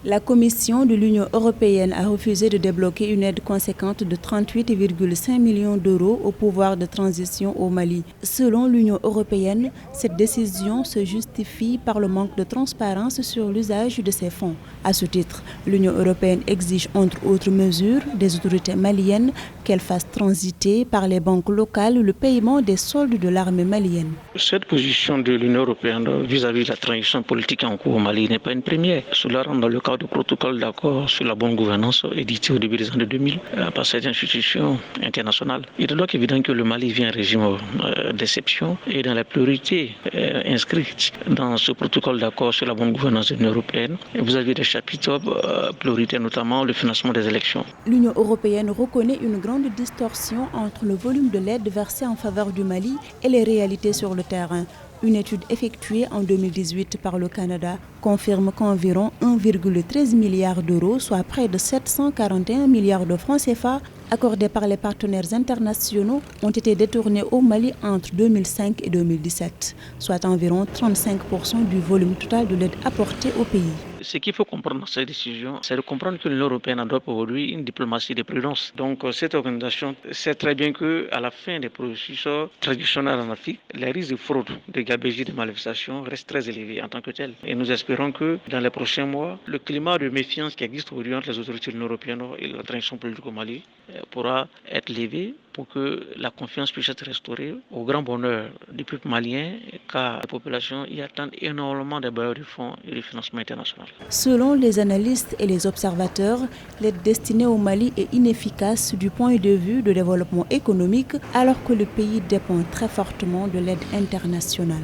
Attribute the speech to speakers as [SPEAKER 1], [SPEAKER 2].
[SPEAKER 1] La Commission de l'Union européenne a refusé de débloquer une aide conséquente de 38,5 millions d'euros au pouvoir de transition au Mali. Selon l'Union européenne, cette décision se justifie par le manque de transparence sur l'usage de ces fonds. À ce titre, l'Union européenne exige entre autres mesures des autorités maliennes qu'elles fassent transiter par les banques locales le paiement des soldes de l'armée malienne.
[SPEAKER 2] Cette position de l'Union européenne vis-à-vis de la transition politique en cours au Mali n'est pas une première. Cela rentre dans le cadre du protocole d'accord sur la bonne gouvernance édité au début des années 2000 par cette institution internationale. Il est donc évident que le Mali vit un régime d'exception et dans la priorité inscrite dans ce protocole d'accord sur la bonne gouvernance de l'Union européenne, vous avez des chapitres prioritaires, notamment le financement des élections.
[SPEAKER 1] L'Union européenne reconnaît une grande distorsion entre le volume de l'aide versée en faveur du Mali et les réalités sur le terrain. Une étude effectuée en 2018 par le Canada confirme qu'environ 1,13 milliard d'euros, soit près de 741 milliards de francs CFA, accordés par les partenaires internationaux, ont été détournés au Mali entre 2005 et 2017, soit environ 35% du volume total de l'aide apportée au pays.
[SPEAKER 2] Ce qu'il faut comprendre dans cette décision, c'est de comprendre que l'Union européenne adopte aujourd'hui une diplomatie de prudence. Donc cette organisation sait très bien qu'à la fin des processus traditionnels en Afrique, les risques de fraude, de gabegie, de malversation restent très élevés en tant que tels. Et nous espérons que dans les prochains mois, le climat de méfiance qui existe aujourd'hui entre les autorités de l'Union européenne et la transition politique au Mali pourra être levé pour que la confiance puisse être restaurée au grand bonheur du peuple malien, car la population y attend énormément des bailleurs de fonds et du financement international.
[SPEAKER 1] Selon les analystes et les observateurs, l'aide destinée au Mali est inefficace du point de vue du développement économique, alors que le pays dépend très fortement de l'aide internationale.